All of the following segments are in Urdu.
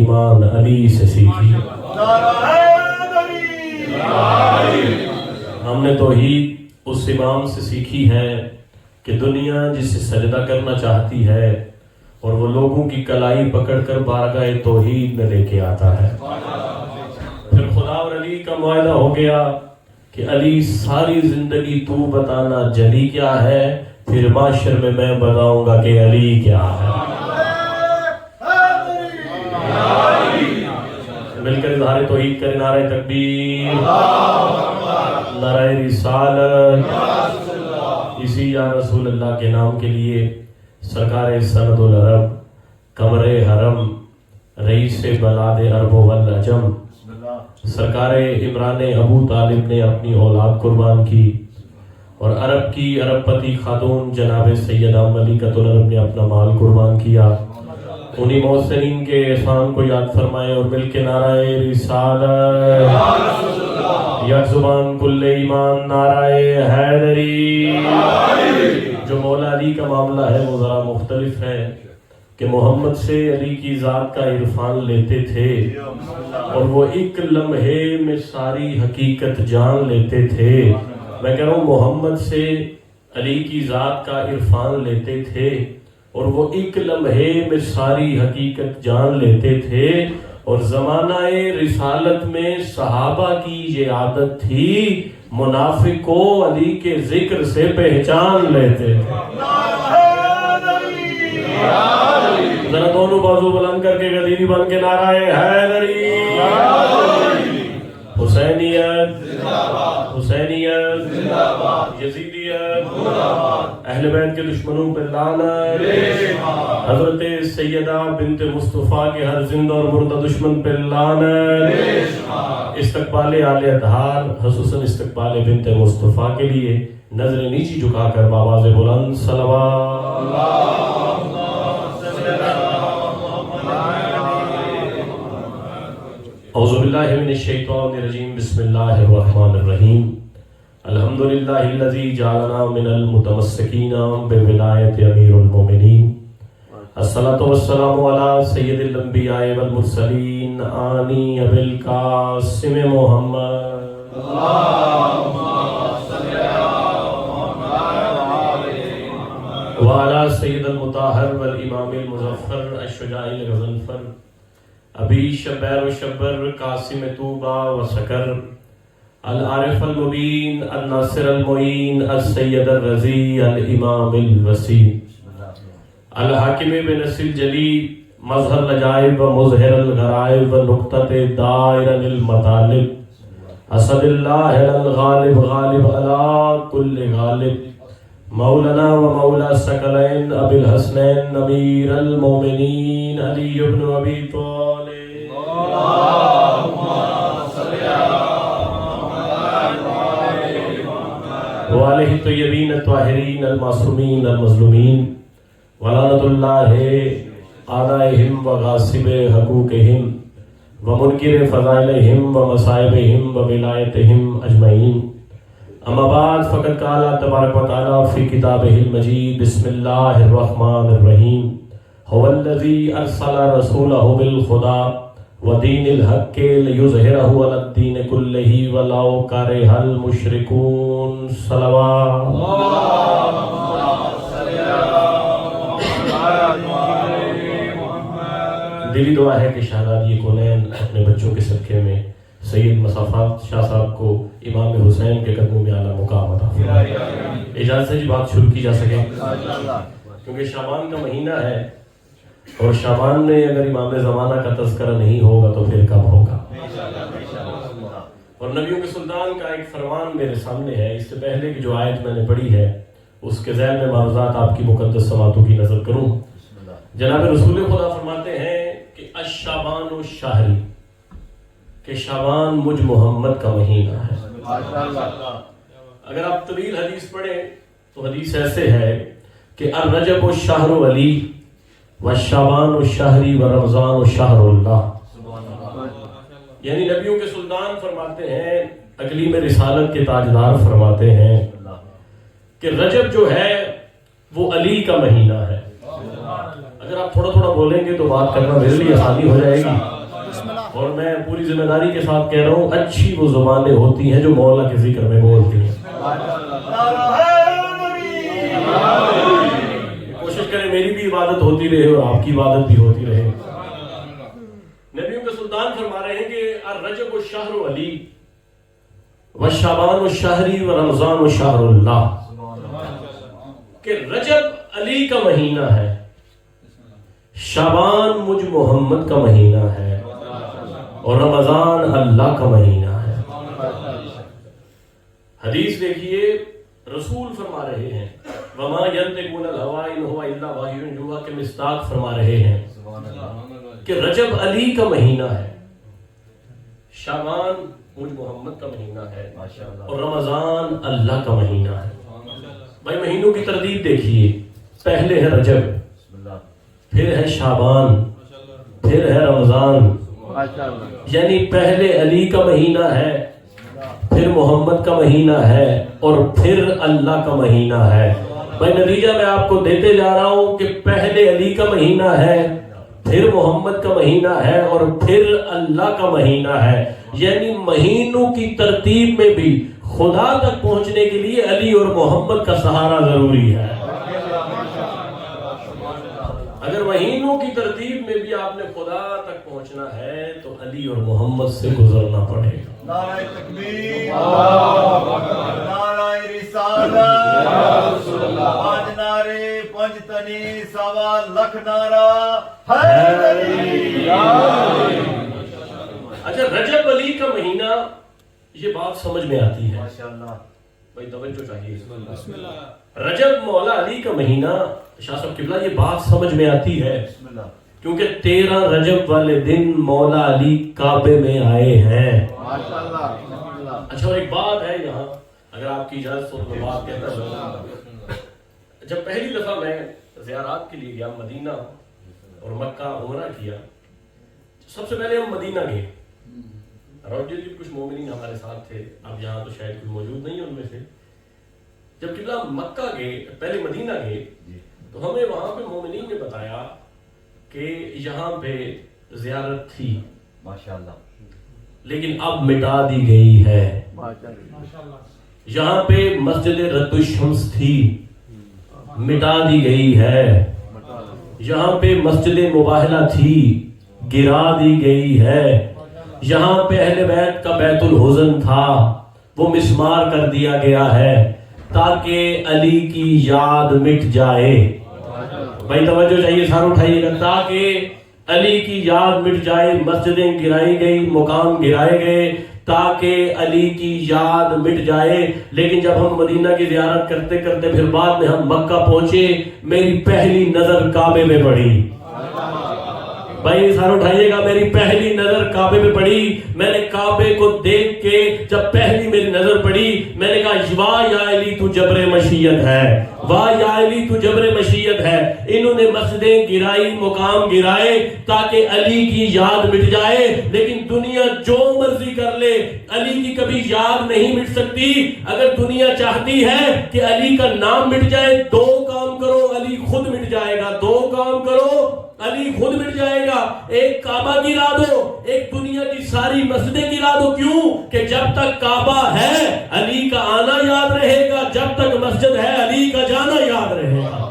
ایمان علی سے سیکھی۔ ہم نے توحید اس امام سے سیکھی ہے کہ دنیا جسے سجدہ کرنا چاہتی ہے اور وہ لوگوں کی کلائی پکڑ کر بارگاہ توحید میں لے کے آتا ہے۔ پھر خدا اور علی کا معاہدہ ہو گیا کہ علی ساری زندگی تو بتانا جلی کیا ہے، پھر معاشر میں بتاؤں گا کہ علی کیا ہے۔ مل کر اظہار توحید کریں، نعرہ تکبیر، نعرہ رسالت، اسی یا رسول اللہ کے نام کے لیے سرکار سند العرب، قمر حرم، رئیس بلاد عرب والعجم، سرکار عمران ابو طالب نے اپنی اولاد قربان کی، اور عرب کی عرب پتی خاتون جناب سیدہ ملکۃ العرب نے اپنا مال قربان کیا۔ انہی محسنین کے احسان کو یاد فرمائے اور مل کے نعرہ رسالت، یک زبان کل ایمان، نعرہ حیدری۔ جو مولا علی کا معاملہ ہے وہ ذرا مختلف ہے کہ محمد سے علی کی ذات کا عرفان لیتے تھے اور وہ ایک لمحے میں ساری حقیقت جان لیتے تھے۔ میں کہہ رہا ہوں محمد سے علی کی ذات کا عرفان لیتے تھے اور وہ ایک لمحے میں ساری حقیقت جان لیتے تھے، اور زمانہ رسالت میں صحابہ کی یہ عادت تھی منافق کو علی کے ذکر سے پہچان لیتے تھے۔ ذرا دونوں بازو بلند کر کے غدیری بن کے نعرہ حیدری، حسینیت، حسینیت، یزیدیت، اہل بیت کے دشمنوں پہ لعنت، حضرت سیدہ بنت مصطفیٰ کے ہر زندہ اور مردہ دشمن پہ لعنت۔ استقبال آل اطہار، خصوصاً استقبال بنت مصطفیٰ کے لیے نظر نیچی جھکا کر بآواز بلند صلوات۔ اعوذ باللہ من الشیطان الرجیم، بسم اللہ الرحمن الرحیم۔ الحمدللہ الذی جعلنا من المتمسکین بولایت امیر المومنین، الصلاۃ والسلام علی سید الانبیاء والمرسلین، آنی ابی القاسم محمد، وعلی سید المطہر والامام المظفر الشجاع الغضنفر، ابی شبیر و شبر قاسم طوبہ و سکر، العارف المبین الناصر المعین السید الرضی الامام الوسیع، الحاکم بنصر الجلی، مظہر العجائب و مظہر الغرائب و نقطۃ دائر المطالب، اسد اللہ الغالب غالب علی کل غالب، مولانا و مولا ثقلین ابی الحسنین امیر المومنین علی بن ابی طالب، وآلہ الطیبین الطاہرین المعصومین المظلومین، ولعنۃ اللہ اعدائہم و غاصب حقوقہم و منکر فضائلہم و مصائبہم و ولایتہم اجمعین۔ اما بعد فقد قال تبارک و تعالی فی کتابہ المجید، بسم اللہ الرحمن الرحیم، هو الذی ارسل رسولہ بالہدی ودین الحق لیظہرہ علی الدین کلہ ولو کرہ المشرکون۔ صلوات۔ دلی دعا ہے کہ شہزادی کونین اپنے بچوں کے صدقے میں سید مسافات شاہ صاحب کو امام حسین کے قدموں میں اعلیٰ مقام عطا فرمائے۔ اجازت سے جی بات شروع کی جا سکے، کیونکہ شعبان کا مہینہ ہے اور شعبان میں اگر امام زمانہ کا تذکرہ نہیں ہوگا تو پھر کب ہوگا؟ اور نبیوں کے سلطان کا ایک فرمان میرے سامنے ہے، اس سے پہلے کی جو آیت میں نے پڑھی ہے اس کے ذیل میں معروضات آپ کی مقدس سماعتوں کی نظر کروں۔ جناب رسول خدا فرماتے ہیں کہ الشعبان الشہری، کہ شعبان مجھ محمد کا مہینہ ہے۔ اگر آپ طویل حدیث پڑھیں تو حدیث ایسے ہے کہ الرجب الشہر علی والشعبان الشہری ورمضان الشہر اللہ، یعنی نبیوں کے سلطان فرماتے ہیں، اقلیم رسالت کے تاجدار فرماتے ہیں کہ رجب جو ہے وہ علی کا مہینہ ہے۔ اگر آپ تھوڑا تھوڑا بولیں گے تو بات کرنا میرے لیے آسانی ہو جائے گی۔ اور میں پوری ذمہ داری کے ساتھ کہہ رہا ہوں، اچھی وہ زبانیں ہوتی ہیں جو مولا کے ذکر میں بولتی ہیں۔ کوشش کریں میری بھی عبادت ہوتی رہے اور آپ کی عبادت بھی ہوتی رہے۔ نبیوں کے سلطان فرما رہے ہیں کہ الرجب الشہر علی والشعبان الشہری ورمضان الشہر اللہ، کہ رجب علی کا مہینہ ہے، شعبان مجھ محمد کا مہینہ ہے، اور رمضان اللہ کا مہینہ ہے۔ حدیث دیکھیے، رسول فرما رہے ہیں وما ينطق عن الهوى ان هو الا وحی یوحی، کے مصداق فرما رہے ہیں کہ رجب علی کا مہینہ ہے، شعبان مجھ محمد کا مہینہ ہے، اور رمضان اللہ کا مہینہ ہے۔ بھائی مہینوں کی ترتیب دیکھیے، پہلے ہے رجب، پھر ہے شعبان، پھر ہے رمضان، یعنی پہلے علی کا مہینہ ہے، پھر محمد کا مہینہ ہے، اور پھر اللہ کا مہینہ ہے۔ بھائی نتیجہ میں آپ کو دیتے جا رہا ہوں کہ پہلے علی کا مہینہ ہے، پھر محمد کا مہینہ ہے، اور پھر اللہ کا مہینہ ہے، یعنی مہینوں کی ترتیب میں بھی خدا تک پہنچنے کے لیے علی اور محمد کا سہارا ضروری ہے۔ اگر مہینوں کی ترتیب میں بھی آپ نے خدا تک پہنچنا ہے تو علی اور محمد سے گزرنا پڑے گا۔ نعرہ تکبیر، نعرہ رسالت، پانچ نعرے، پنج تنی، سوا لکھ نعرہ حیدری۔ اچھا، رجب علی کا مہینہ، یہ بات سمجھ میں آتی ہے، بھائی توجہ چاہیے۔ رجب مولا علی کا مہینہ، شاہ صاحب قبلہ، یہ بات سمجھ میں آتی ہے کیونکہ 13 رجب والے دن مولا علی کعبے میں آئے ہیں۔ اچھا، اور ایک بات ہے یہاں، اگر آپ کی اجازت ہو تو میں بات کہتا ہوں۔ جب پہلی دفعہ میں زیارات کے لیے گیا مدینہ اور مکہ عمرہ کیا، سب سے پہلے ہم مدینہ گئے، روجے جی کچھ مومنین ہمارے ساتھ تھے، اب یہاں تو شاید کوئی موجود نہیں ہے ان میں سے۔ جب قبلہ مکہ گئے، پہلے مدینہ گئے، تو ہمیں وہاں پہ مومنین نے بتایا کہ یہاں پہ زیارت تھی ماشاءاللہ، لیکن اب مٹا دی گئی ہے۔ یہاں پہ مسجد رد الشمس تھی، مٹا دی گئی ہے۔ یہاں پہ مسجد مباہلہ تھی، گرا دی گئی ہے۔ یہاں پہ اہل بیت کا بیت الحزن تھا، وہ مسمار کر دیا گیا ہے تاکہ علی کی یاد مٹ جائے۔ بھائی توجہ چاہیے، سار اٹھائیے گا، تاکہ علی کی یاد مٹ جائے، مسجدیں گرائی گئی، مقام گرائے گئے تاکہ علی کی یاد مٹ جائے۔ لیکن جب ہم مدینہ کی زیارت کرتے کرتے پھر بعد میں ہم مکہ پہنچے، میری پہلی نظر کعبے میں پڑی۔ بھائی سار اٹھائیے گا، میری پہلی نظر کعبے پہ پڑی۔ میں نے کعبے کو دیکھ کے جب پہلی میری نظر پڑی، میں نے کہا واہ یا علی تو جبر مشیت ہے، واہ یا علی تو جبر مشیت ہے۔ انہوں نے مسجدیں گرائی، مقام گرائے تاکہ علی کی یاد مٹ جائے، لیکن دنیا جو مرضی کر لے علی کی کبھی یاد نہیں مٹ سکتی۔ اگر دنیا چاہتی ہے کہ علی کا نام مٹ جائے، دو کام کرو، علی خود مٹ جائے گا۔ دو کام کرو، علی خود مٹ جائے گا۔ ایک کعبہ گرا دو، ایک دنیا کی ساری مسجدیں گرا دو۔ کیوں؟ کہ جب تک کعبہ ہے علی کا آنا یاد رہے گا، جب تک مسجد ہے علی کا جانا یاد رہے گا۔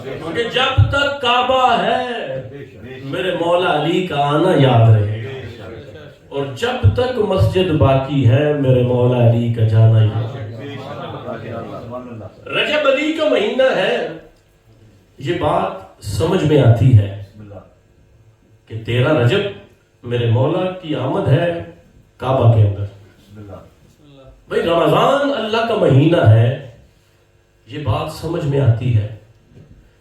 کیونکہ جب تک کعبہ ہے میرے مولا علی کا آنا یاد رہے گا، اور جب تک مسجد باقی ہے میرے مولا علی کا جانا یاد رہے گا۔ رجب علی کا مہینہ ہے، یہ بات سمجھ میں آتی ہے کہ 13 رجب میرے مولا کی آمد ہے کعبہ کے اندر۔ بھائی رمضان اللہ کا مہینہ ہے، یہ بات سمجھ میں آتی ہے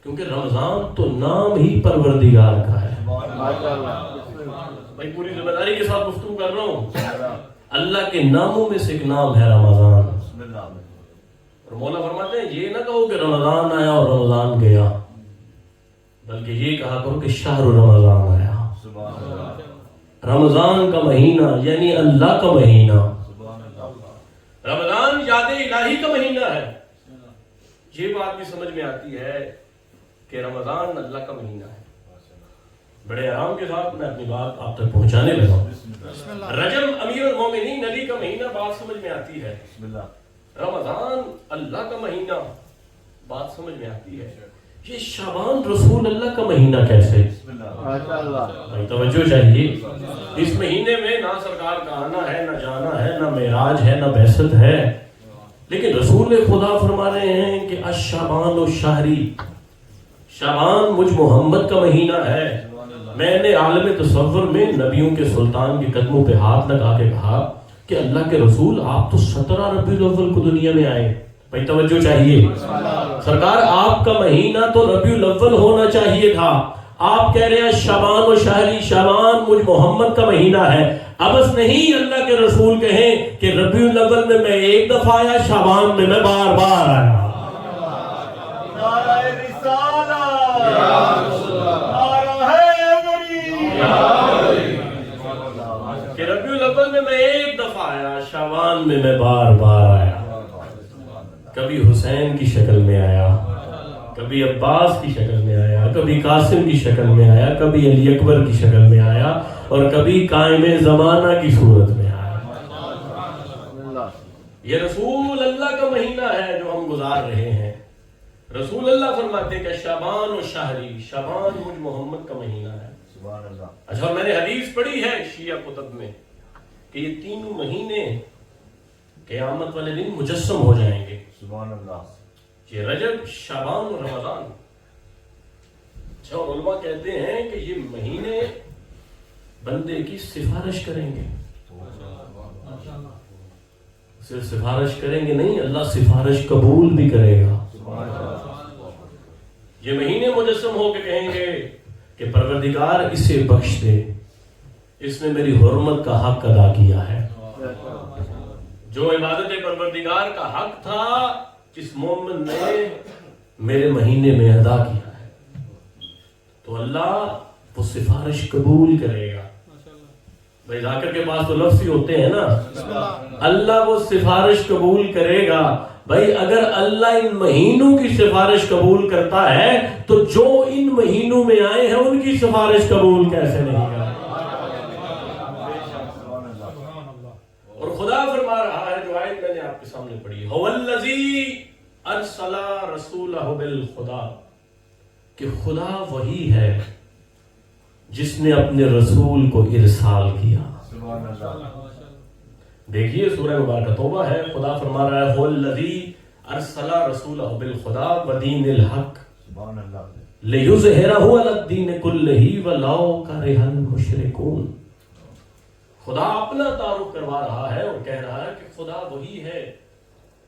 کیونکہ رمضان تو نام ہی پروردگار کا ہے۔ بھائی پوری ذمہ داری کے ساتھ گفتگو کر رہا ہوں، اللہ کے ناموں میں سے ایک نام ہے رمضان۔ اور مولا فرماتے ہیں یہ نہ کہو کہ رمضان آیا اور رمضان گیا، بلکہ یہ کہا کرو کہ شہر رمضان آیا۔ رمضان کا مہینہ یعنی اللہ کا مہینہ، رمضان یاد الہی کا مہینہ ہے۔ یہ بات بھی سمجھ میں آتی ہے کہ رمضان اللہ کا مہینہ ہے. بڑے آرام کے ساتھ میں اپنی بات آپ تک پہنچانے لگا ہوں. رجب امیر المومنین نبی کا مہینہ بات سمجھ میں آتی ہے. رمضان اللہ کا مہینہ بات سمجھ میں آتی ہے. یہ شعبان رسول اللہ کا مہینہ کیسے؟ بھائی توجہ چاہیے. اس مہینے میں نہ سرکار کا آنا ہے، نہ جانا ہے، نہ معراج ہے، نہ بعثت ہے، لیکن رسول خدا فرما رہے ہیں کہ الشعبان و شہری، شعبان مجھ محمد کا مہینہ ہے. میں نے عالم تصور میں نبیوں کے سلطان کے قدموں پہ ہاتھ لگا کے کہا کہ اللہ کے رسول آپ تو 17 ربیع الاول کو دنیا میں آئے. بھائی توجہ چاہیے. سرکار آپ کا مہینہ تو ربیع الاول ہونا چاہیے تھا. آپ کہہ رہے ہیں شعبان و شہری، شعبان مجھ محمد کا مہینہ ہے. ابس نہیں اللہ کے رسول کہیں کہ ربیع الاول میں میں ایک دفعہ آیا، شعبان میں بار بار آیا. نعرہ رسالہ یا رسول اللہ، کہ ربیع الاول میں ایک دفعہ آیا، شعبان میں بار بار آیا. کبھی حسین کی شکل میں آیا، کبھی عباس کی شکل میں آیا، کبھی قاسم کی شکل میں آیا، کبھی علی اکبر کی شکل میں آیا، اور کبھی قائم زمانہ کی صورت میں آیا. یہ رسول اللہ کا مہینہ ہے جو ہم گزار رہے ہیں. رسول اللہ فرماتے ہیں کہ شعبان و شہری، شعبان مجھ محمد کا مہینہ ہے. اچھا، میں نے حدیث پڑھی ہے شیعہ کتب میں کہ یہ تینوں مہینے قیامت والے دن مجسم ہو جائیں گے. سبحان اللہ. یہ رجب، شعبان اور رمضان. اچھا، علماء کہتے ہیں کہ یہ مہینے بندے کی سفارش کریں گے. صرف سفارش کریں گے نہیں، اللہ سفارش قبول بھی کرے گا. یہ مہینے مجسم ہو کے کہیں گے کہ پروردگار اسے بخش دے، اس نے میری حرمت کا حق ادا کیا ہے. جو عبادت پروردگار کا حق تھا اس مومن نے میرے مہینے میں ادا کیا ہے، تو اللہ وہ سفارش قبول کرے گا. بھائی ذاکر کے پاس تو لفظ ہی ہوتے ہیں نا. اللہ وہ سفارش قبول کرے گا. بھائی اگر اللہ ان مہینوں کی سفارش قبول کرتا ہے تو جو ان مہینوں میں آئے ہیں ان کی سفارش قبول کیسے نہیں کرے؟ اور خدا فرما رہا ہے، جو آیت میں نے آپ کے سامنے پڑھی، هو الذی ارسل رسولہ بالخدا، کہ خدا وہی ہے جس نے اپنے رسول کو ارسال کیا. دیکھیے سورہ مبارکہ توبہ ہے، خدا فرما رہا ہے هو الذی ارسل رسولہ بالخدا ودین الحق لیظہرہ علی الدین کلہ ولو کرہ المشرکون. خدا اپنا تعارف کروا رہا ہے اور کہہ رہا ہے کہ خدا وہی ہے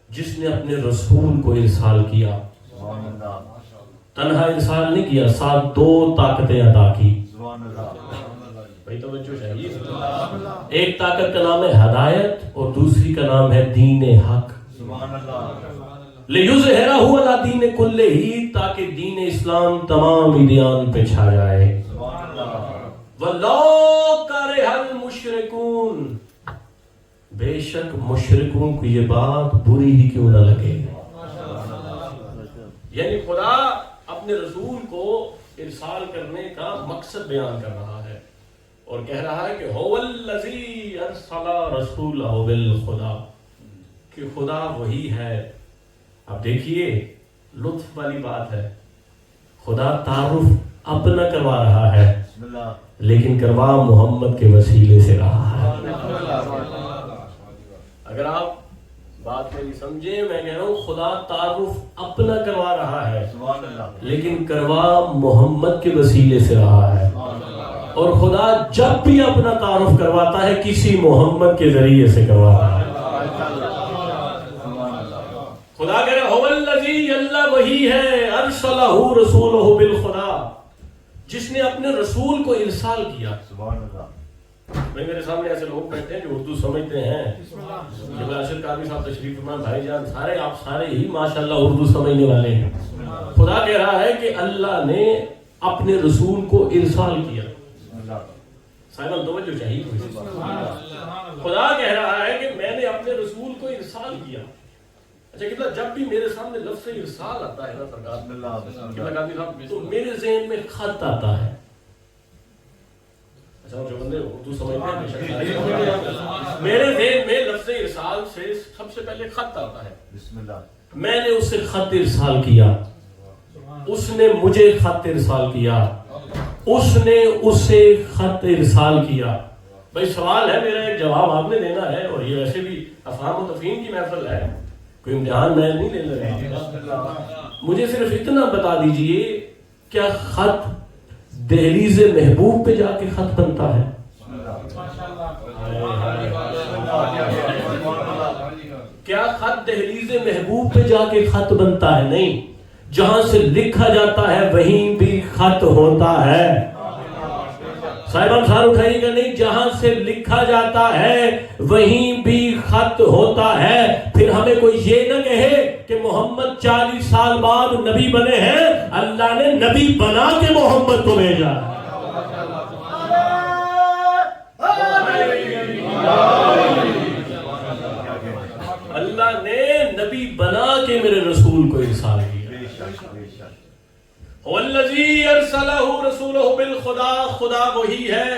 جس نے اپنے رسول کو ارسال کیا. تنہا ارسال نہیں کیا، ساتھ 2 طاقتیں عطا کی. بھائی توجہ چاہیے. ایک طاقت کا نام ہے ہدایت اور دوسری کا نام ہے دین حق. لیظہرہ علی الدین کلہ، تاکہ دین اسلام تمام ادیان پہ چھا جائے. وَلَوْ كَرِهَ الْمُشْرِكُونَ، بے شک مشرکوں کو یہ بات بری ہی کیوں نہ لگے. یعنی خدا اپنے رسول کو ارسال کرنے کا مقصد بیان کر رہا ہے اور کہہ رہا ہے کہ هو الذی ارسل رسولہ بالخدا، کہ خدا وہی ہے. اب دیکھیے لطف والی بات ہے، خدا تعارف اپنا کروا رہا ہے لیکن کروا محمد کے وسیلے سے رہا ہے. اگر آپ بات میری سمجھیں، میں کہہ رہا ہوں خدا تعارف اپنا کروا رہا ہے لیکن کروا محمد کے وسیلے سے رہا ہے. اور خدا جب بھی اپنا تعارف کرواتا ہے کسی محمد کے ذریعے سے کرواتا ہے. خدا کہہ رہا هو الذی، اللہ وہی ہے، ارسلہ رسولہ بالخدا، جس نے اپنے رسول کو ارسال کیا. میں میرے سامنے ایسے لوگ بیٹھے ہیں جو اردو سمجھتے ہیں. جب ارشد قادری صاحب تشریف فرما، بھائی جان سارے آپ سارے ہی ماشاءاللہ اردو سمجھنے والے ہیں. خدا کہہ رہا ہے کہ اللہ نے اپنے رسول کو ارسال کیا. صاحب توجہ چاہیے. خدا کہہ رہا ہے کہ میں نے اپنے رسول کو ارسال کیا. اچھا قبلہ جب بھی میرے سامنے لفظ ارسال آتا ہے نا سرکار قبلہ قادری صاحب تو میرے ذہن میں خط آتا ہے. اچھا جو بندے اردو سمجھتے ہیں میرے ذہن میں لفظ ارسال سے سب سے پہلے خط آتا ہے. میں نے اسے خط ارسال کیا, اس نے مجھے خط ارسال کیا, اس نے اسے خط ارسال کیا. بھائی سوال ہے میرا, ایک جواب آپ نے دینا ہے, اور یہ ویسے بھی افہام و تفہیم کی محفل ہے, کوئی امتحان میں نہیں لینے لگا. مجھے صرف اتنا بتا دیجئے کیا خط دہلیز محبوب پہ جا کے خط بنتا ہے؟ کیا خط دہلیز محبوب پہ جا کے خط بنتا ہے؟ نہیں. جہاں سے لکھا جاتا ہے وہیں بھی خط ہوتا ہے. صاحبان سار اٹھائیے گا نہیں, جہاں سے لکھا جاتا ہے وہیں بھی خط ہوتا ہے. پھر ہمیں کوئی یہ نہ کہے کہ محمد 40 سال بعد نبی بنے ہیں, اللہ نے نبی بنا کے محمد کو بھیجا. اللہ نے نبی بنا کے میرے رسول کو ارسال کیا. والذی ارسلہ رسولہ بالخدا, خدا وہی ہے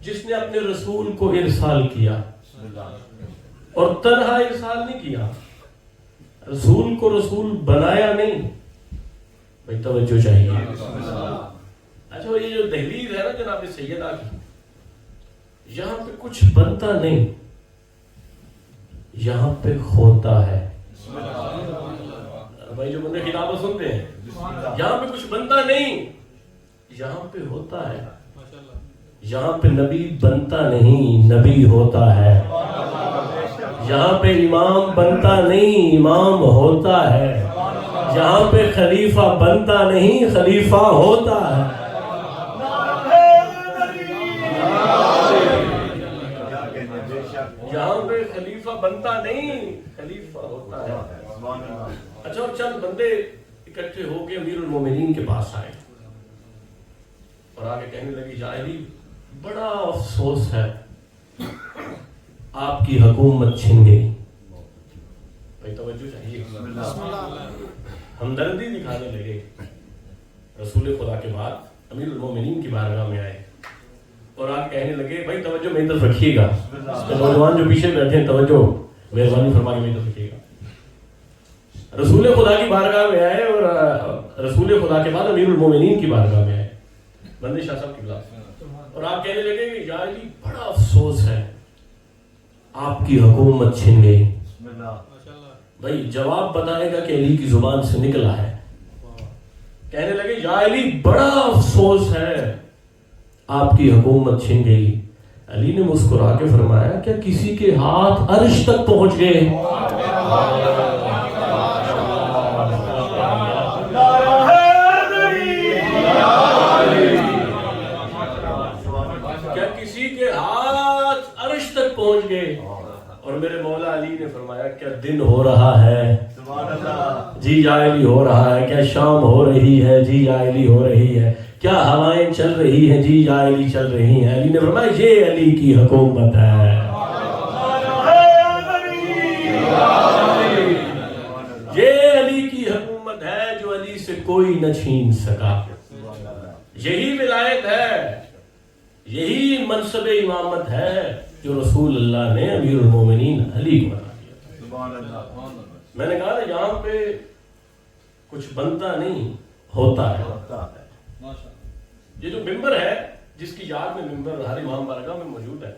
جس نے اپنے رسول کو ارسال کیا, اور تنہا ارسال نہیں کیا, رسول کو رسول بنایا نہیں. بھائی توجہ چاہیے. اچھا یہ جو دہلیز ہے نا جناب سیدہ کی, یہاں پہ کچھ بنتا نہیں, یہاں پہ ہوتا ہے. بھائی جو بندے خطابہ سنتے ہیں, یہاں پہ کچھ بنتا نہیں, یہاں پہ ہوتا ہے. یہاں پہ نبی بنتا نہیں, نبی ہوتا ہے. یہاں پہ امام بنتا نہیں, امام ہوتا ہے. یہاں پہ خلیفہ بنتا نہیں, خلیفہ ہوتا ہے. یہاں پہ خلیفہ بنتا نہیں, خلیفہ ہوتا ہے. اچھا اور چند بندے اکٹھے ہو کے امیر المومنین کے پاس آئے اور آگے کہنے لگے, یا علی بڑا افسوس ہے, آپ کی حکومت چھن گئی. بھائی توجہ چاہیے. ہمدردی دکھانے لگے. رسول خدا کے بعد امیر المومنین کی بارگاہ میں آئے اور آگے کہنے لگے, بھائی توجہ میری طرف رکھیے گا, نوجوان جو پیچھے بیٹھے ہیں توجہ مہربانی فرما کے میری طرف رکھیے گا. رسول خدا کی بارگاہ میں آئے اور رسول خدا کے بعد امیر المومنین کی بارگاہ میں آئے بندے شاہ صاحب قبلہ, اور آپ کہنے لگے کہ یا علی بڑا افسوس ہے, آپ کی حکومت چھن گئی. بھائی جواب بتائے گا کہ علی کی زبان سے نکلا ہے. کہنے لگے یا علی بڑا افسوس ہے, آپ کی حکومت چھن گئی. علی نے مسکرا کے فرمایا, کیا کسی کے ہاتھ عرش تک پہنچ گئے؟ کیا کسی کے ہاتھ عرش تک پہنچ گئے؟ اور میرے مولا علی نے فرمایا, کیا دن ہو رہا ہے؟ جی یا علی ہو رہا ہے. کیا شام ہو رہی ہے؟ جی یا علی ہو رہی ہے. کیا ہوائیں چل رہی ہیں؟ جی یا علی چل رہی ہیں. علی نے فرمایا, یہ علی کی حکومت ہے. یہ علی کی حکومت ہے جو علی سے کوئی نہ چھین سکا. یہی ولایت ہے, یہی منصب امامت ہے جو رسول اللہ نے امیر المومنین علی کو بنا دیا. میں نے کہا نا یہاں پہ کچھ بنتا نہیں, ہوتا ہے. یہ جو ممبر ہے جس کی یاد میں ممبر ہر امام بارگاہ میں موجود ہے,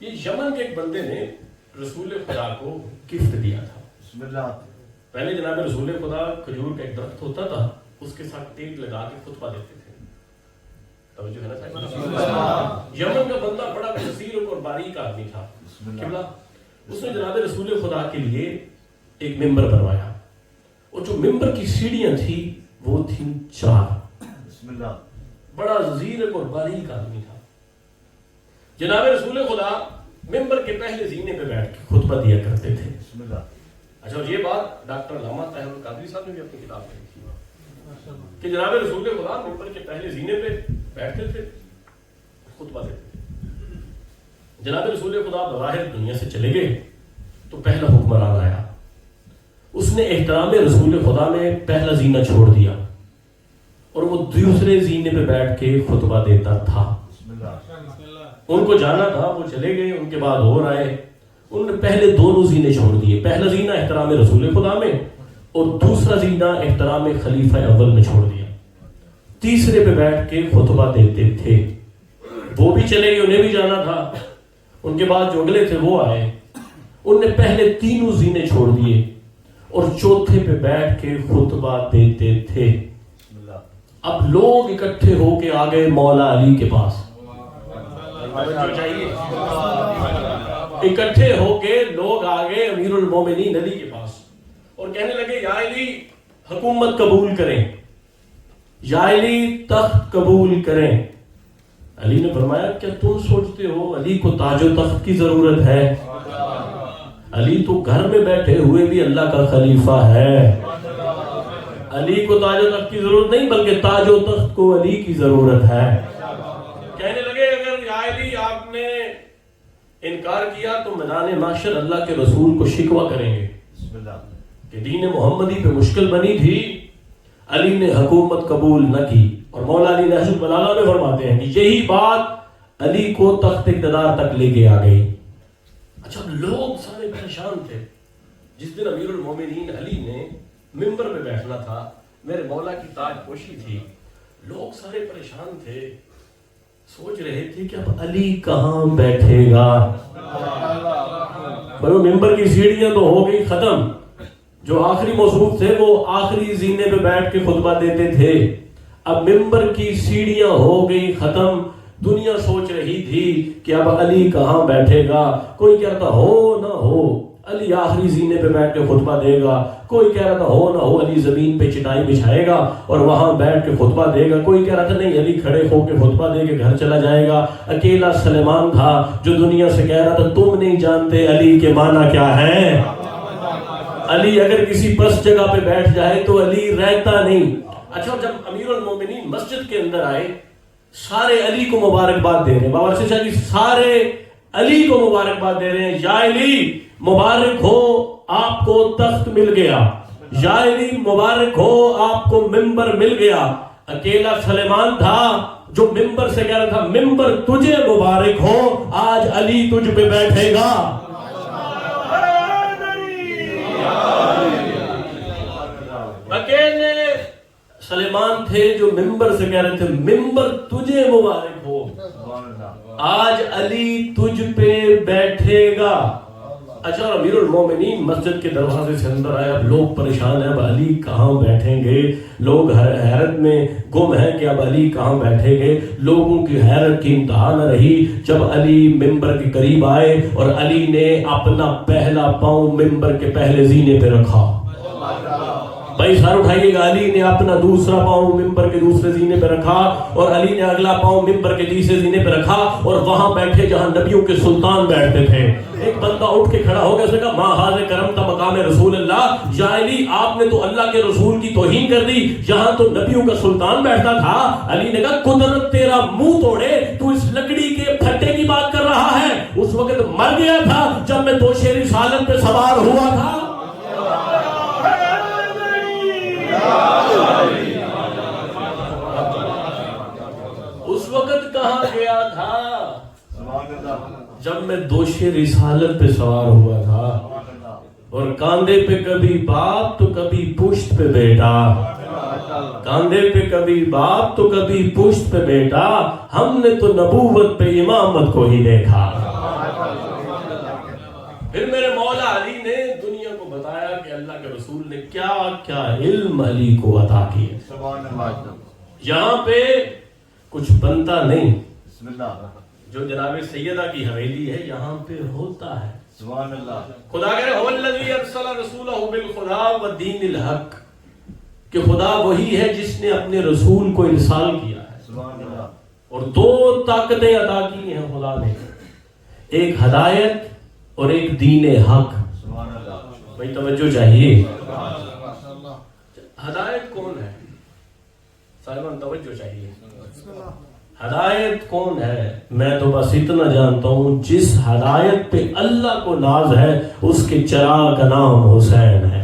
یہ یمن کے ایک بندے نے رسول خدا کو گفٹ دیا تھا. پہلے جناب رسول خدا کھجور کا ایک درخت ہوتا تھا, اس کے ساتھ ٹیک لگا کے خطبہ دیتے تھے. توجہ ہے نا صاحب. یمن کا بندہ بڑا بصیر اور باریک آدمی تھا قبلہ. اس نے جناب رسول خدا کے لیے ایک ممبر بنوایا, اور جو ممبر کی سیڑھیاں تھی وہ تھیں 4. بڑا زیرک اور باریک آدمی تھا. جناب رسول خدا ممبر کے پہلے زینے پہ بیٹھ کے خطبہ دیا کرتے تھے. اچھا اور یہ بات ڈاکٹر علامہ طاہر القادری صاحب نے بھی اپنی کتاب میں لکھی کہ جناب رسول خدا ممبر کے پہلے زینے پہ بیٹھتے تھے, خطبہ دیتے تھے. جناب رسول خدا بظاہر دنیا سے چلے گئے تو پہلا حکمران آیا, اس نے احترام رسول خدا میں پہلا زینہ چھوڑ دیا اور وہ دوسرے زینے پہ بیٹھ کے خطبہ دیتا تھا. ان کو جانا تھا، وہ چلے گئے، ان کے بعد اور آئے، انہوں نے پہلے دونوں زینے چھوڑ دیے. پہلا زینہ احترام رسول خدا میں اور دوسرا زینہ احترام خلیفہ اول میں چھوڑ دیا. تیسرے پہ بیٹھ کے خطبہ دیتے تھے. وہ بھی چلے گئے، انہیں بھی جانا تھا. ان کے بعد جو اگلے تھے وہ آئے، ان نے پہلے تینوں زینے چھوڑ دیے اور چوتھے پہ بیٹھ کے خطبہ دیتے تھے. اب لوگ اکٹھے ہو کے آ گئے مولا علی کے پاس. اکٹھے ہو کے لوگ آ گئے امیر المومنین علی کے پاس اور کہنے لگے یا علی حکومت قبول کریں، یا علی تخت قبول کریں. علی نے فرمایا کیا تم سوچتے ہو علی کو تاج و تخت کی ضرورت ہے؟ علی تو گھر میں بیٹھے ہوئے بھی اللہ کا خلیفہ ہے. علی کو تاج و تخت کی ضرورت نہیں بلکہ تاج و تخت کو علی کی ضرورت ہے. کہنے لگے اگر یا علی آپ نے انکار کیا تو میدان محشر اللہ کے رسول کو شکوہ کریں گے کہ دین محمدی پہ مشکل بنی تھی، علی نے حکومت قبول نہ کی. اور مولا علی نہج البلاغہ میں فرماتے ہیں کہ یہی بات علی کو تخت اقتدار تک لے کے آ گئی. اچھا لوگ سارے پریشان تھے. جس دن امیر المومنین علی نے ممبر پہ بیٹھنا تھا، میرے مولا کی تاج پوشی تھی، لوگ سارے پریشان تھے، سوچ رہے تھے کہ اب علی کہاں بیٹھے گا. بھائی ممبر کی سیڑھیاں تو ہو گئی ختم، جو آخری موصوف تھے وہ آخری زینے پہ بیٹھ کے خطبہ دیتے تھے. اب ممبر کی سیڑھیاں ہو گئی ختم. دنیا سوچ رہی تھی کہ اب علی کہاں بیٹھے گا. کوئی کہتا ہو نہ ہو علی آخری زینے پہ بیٹھ کے خطبہ دے گا، کوئی کہہ رہا تھا ہو نہ ہو علی زمین پہ چٹائی بچھائے گا اور وہاں بیٹھ کے خطبہ دے گا، کوئی کہہ رہا تھا نہیں علی کھڑے ہو کے خطبہ دے کے گھر چلا جائے گا. اکیلا سلیمان تھا جو دنیا سے کہہ رہا تھا تم نہیں جانتے علی کے معنی کیا ہے. علی اگر کسی پس جگہ پہ بیٹھ جائے تو علی رہتا نہیں. اچھا جب امیر المومنین مسجد کے اندر آئے سارے علی کو مبارکباد دے رہے ہیں. بابا سے جی سارے علی کو مبارکباد دے رہے ہیں. یا علی مبارک ہو آپ کو تخت مل گیا، یا علی مبارک ہو آپ کو ممبر مل گیا. اکیلا سلیمان تھا جو ممبر سے کہہ رہا تھا ممبر تجھے مبارک ہو، آج علی تجھ پہ بیٹھے گا. اکیلے سلیمان تھے جو ممبر سے کہہ رہے تھے ممبر تجھے مبارک ہو، آج علی تجھ پہ بیٹھے گا. اچھا امیر المومنین مسجد کے دروازے سے اندر آئے. اب لوگ پریشان ہیں اب علی کہاں بیٹھیں گے. لوگ حیرت میں گم ہیں کہ اب علی کہاں بیٹھیں گے. لوگوں کی حیرت کی انتہا نہ رہی جب علی ممبر کے قریب آئے اور علی نے اپنا پہلا پاؤں ممبر کے پہلے زینے پہ رکھا. بھائی سر اٹھائیے گا. علی نے اپنا دوسرا پاؤں ممبر کے دوسرے زینے پہ رکھا اور علی نے اگلا پاؤں ممبر کے تیسرے زینے پہ رکھا اور وہاں بیٹھے جہاں نبیوں کے سلطان بیٹھتے تھے. ایک بندہ اٹھ کے کھڑا ہو گیا، اس نے کہا ماں حاضر کرم تا مقام رسول اللہ. یا علی آپ نے تو اللہ کے رسول کی توہین کر دی، یہاں تو نبیوں کا سلطان بیٹھتا تھا. علی نے کہا قدرت تیرا منہ توڑے، تو اس لکڑی کے پھٹے کی بات کر رہا ہے. اس وقت مر گیا تھا جب میں دوشے رسالت پہ سوار ہوا تھا. اس وقت کہاں گیا تھا جب میں دوشے رسالت پہ سوار ہوا تھا اور کاندھے پہ کبھی باپ تو کبھی پشت پہ بیٹا، کاندھے پہ کبھی باپ تو کبھی پشت پہ بیٹا. ہم نے تو نبوت پہ امامت کو ہی دیکھا. پھر میرے مولا علی نے دنیا کو بتایا کہ اللہ کے رسول نے کیا کیا علم علی کو عطا کیا. یہاں پہ کچھ بنتا نہیں، جو جناب سیدہ کی حویلی ہے یہاں پہ ہوتا ہے. خدا کہہ رہے هو الذی ارسل رسولہ بالہدی ودین الحق، کہ خدا وہی ہے جس نے اپنے رسول کو ارسال کیا ہے اور دو طاقتیں عطا کی ہیں خدا نے، ایک ہدایت اور ایک دین حق. بھائی توجہ چاہیے. ہدایت کون ہے؟ صاحبان توجہ چاہیے. ہدایت کون ہے؟ میں تو بس اتنا جانتا ہوں جس ہدایت پہ اللہ کو ناز ہے اس کے چراغ کا نام حسین ہے.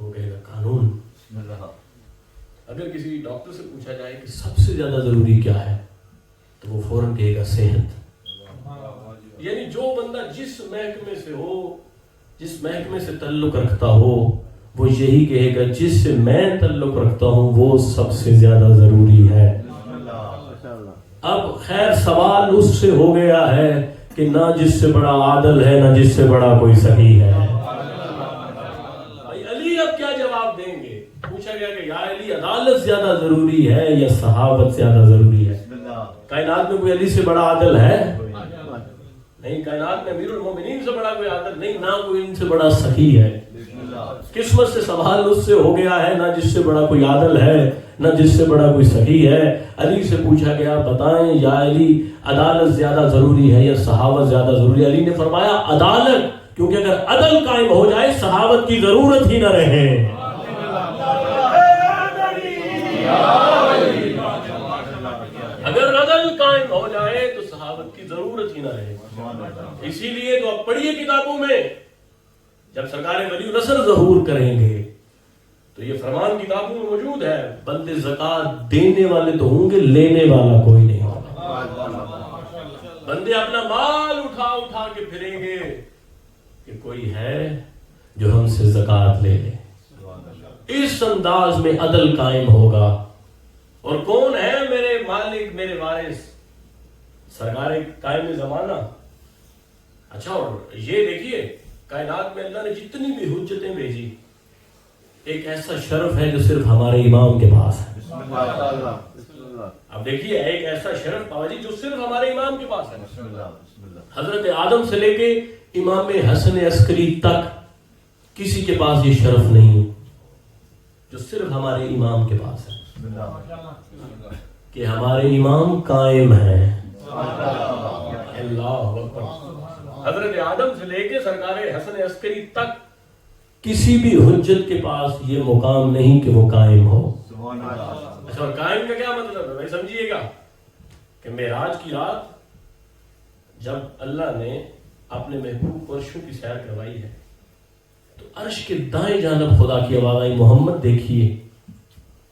وہ کہے گا قانون. اگر کسی ڈاکٹر سے پوچھا جائے کہ سب سے زیادہ ضروری کیا ہے تو وہ فوراً کہے گا صحت. یعنی جو بندہ جس محکمے سے ہو, جس محکمے سے تعلق رکھتا ہو, وہ یہی کہے گا جس سے میں تعلق رکھتا ہوں وہ سب سے زیادہ ضروری ہے. اب خیر سوال اس سے ہو گیا ہے کہ نہ جس سے بڑا عادل ہے نہ جس سے بڑا کوئی صحیح ہے. بھائی علی اب کیا جواب دیں گے؟ پوچھا گیا کہ یا علی عدالت زیادہ ضروری ہے یا صحابت زیادہ ضروری ہے؟ کائنات میں کوئی علی سے بڑا عادل ہے نہیں. کائنات میں امیر المومنین سے بڑا کوئی عادل نہیں, نہ کوئی ان سے بڑا صحیح ہے. قسمت سے سوال اس سے ہو گیا ہے نہ جس سے بڑا کوئی عادل ہے نہ جس سے بڑا کوئی صحیح ہے. علی سے پوچھا گیا بتائیں یا علی عدالت زیادہ ضروری ہے یا صحابت زیادہ ضروری ہے؟ علی نے فرمایا عدالت, کیونکہ اگر عدل قائم ہو جائے صحابت کی ضرورت ہی نہ رہے. اگر عدل قائم ہو جائے تو صحابت کی ضرورت ہی نہ رہے. اسی لیے تو اب پڑھیے کتابوں میں جب سرکار ولی النصر ظہور کریں گے تو یہ فرمان کتابوں میں موجود ہے, بندے زکات دینے والے تو ہوں گے لینے والا کوئی نہیں ہوگا. بندے اپنا مال اٹھا اٹھا کے پھریں گے کہ کوئی ہے جو ہم سے زکات لے لے. اس انداز میں عدل قائم ہوگا. اور کون ہے میرے مالک میرے وارث؟ سرکار قائم زمانہ. اچھا اور یہ دیکھیے کائنات میں اللہ نے جتنی بھی حجتیں بھیجی, ایک ایسا شرف ہے جو صرف ہمارے امام کے پاس ہے. اب دیکھیے ایک ایسا شرف بابا جی جو صرف ہمارے امام کے پاس ہے. حضرت آدم سے لے کے امام حسن عسکری تک کسی کے پاس یہ شرف نہیں جو صرف ہمارے امام کے پاس ہے کہ ہمارے امام قائم ہیں. اللہ اکبر. حضرت آدم سے لے کے سرکار حسن عسکری تک کسی بھی حجت کے پاس یہ مقام نہیں کہ وہ قائم ہو. اچھا اور قائم کا کیا مطلب ہے بھائی سمجھیے گا کہ معراج کی رات جب اللہ نے اپنے محبوب کو عرشوں کی سیر کروائی ہے تو عرش کے دائیں جانب خدا کی آواز آئی محمد دیکھیے.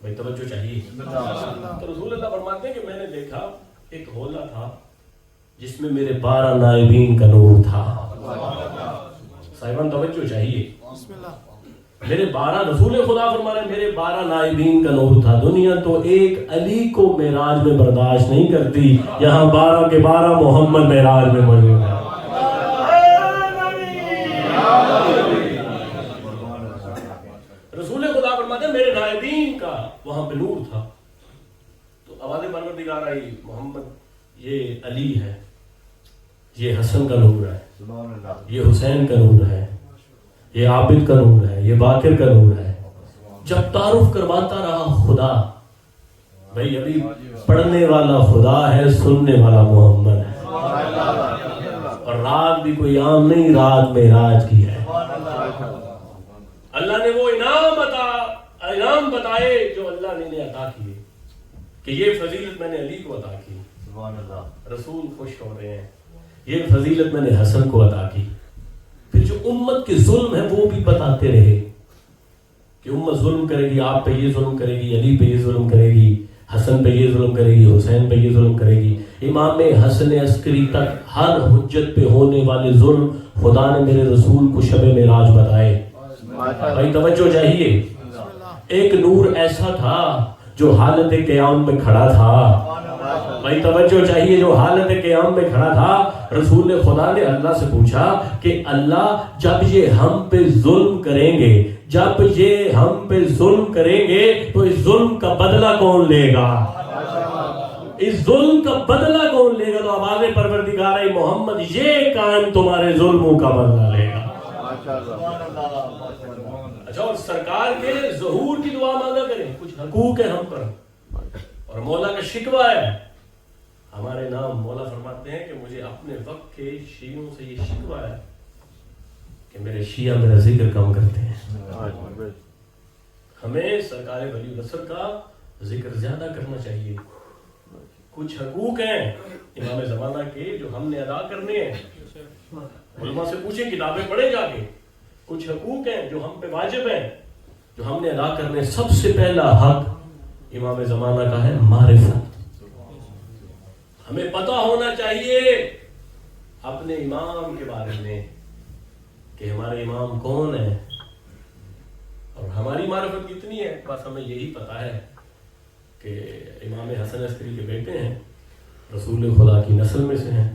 بھائی توجہ چاہیے. تو رسول اللہ فرماتے ہیں کہ میں نے دیکھا ایک حوضہ تھا جس میں میرے 12 نائبین کا نور تھا. صاحبان توجہ چاہیے. میرے 12 رسول خدا فرما رہے میرے 12 نائبین کا نور تھا. دنیا تو ایک علی کو معراج میں برداشت نہیں کرتی, یہاں 12 کے 12 محمد معراج میں موجود ہیں. رسول خدا فرماتے ہیں میرے نائبین کا وہاں پہ نور تھا. تو آواز پروردگار آئی محمد یہ علی ہے, یہ حسن کا نور ہے, یہ حسین کا نور ہے, یہ عابد کا نور ہے, یہ باقر کا نور ہے. جب تعارف کرواتا رہا خدا, بھائی ابھی پڑھنے والا خدا ہے, سننے والا محمد ہے. اور رات بھی کوئی عام نہیں, رات معراج کی ہے. اللہ نے وہ انعام بتائے جو اللہ نے انہیں عطا کیے کہ یہ فضیلت میں نے علی کو عطا کی. رسول خوش ہو رہے ہیں, یہ فضیلت میں نے حسن کو عطا کی. پھر جو امت کے ظلم ہے وہ بھی بتاتے رہے کہ امت ظلم کرے گی, آپ پہ یہ ظلم کرے گی, علی پہ یہ ظلم کرے گی, حسن پہ یہ ظلم کرے گی, حسین پہ یہ ظلم کرے گی. امام حسن عسکری تک ہر حجت پہ ہونے والے ظلم خدا نے میرے رسول کو شب معراج بتائے. بھائی توجہ چاہیے. ایک نور ایسا تھا جو حالت قیام میں کھڑا تھا. بھائی توجہ چاہیے, جو حالت قیام میں کھڑا تھا. رسول خدا نے اللہ سے پوچھا کہ اللہ جب یہ ہم پہ ظلم کریں گے, جب یہ ہم پہ ظلم کریں گے تو اس ظلم کا بدلہ کون لے گا؟ اس ظلم کا بدلہ کون لے گا؟ تو آواز پروردگار محمد یہ قائم تمہارے ظلموں کا بدلہ لے گا. اچھا اور سرکار کے ظہور کی دعا مانگا کریں. کچھ حقوق ہے ہم پر اور مولا کا شکوہ ہے. ہمارے نام مولا فرماتے ہیں کہ مجھے اپنے وقت کے شیعوں سے یہ شکوہ ہے کہ میرے شیعہ میرا ذکر کم کرتے ہیں. ہمیں سرکار ولی النصر کا ذکر زیادہ کرنا چاہیے. کچھ حقوق ہیں امام زمانہ کے جو ہم نے ادا کرنے ہیں. علماء سے پوچھیں, کتابیں پڑھیں جا کے. کچھ حقوق ہیں جو ہم پہ واجب ہیں جو ہم نے ادا کرنے سب سے پہلا حق امام زمانہ کا ہے معرفت. ہمیں پتہ ہونا چاہیے اپنے امام کے بارے میں کہ ہمارے امام کون ہیں. اور ہماری معرفت کتنی ہے؟ بس ہمیں یہی پتہ ہے کہ امام حسن عسکری کے بیٹے ہیں، رسول خدا کی نسل میں سے ہیں،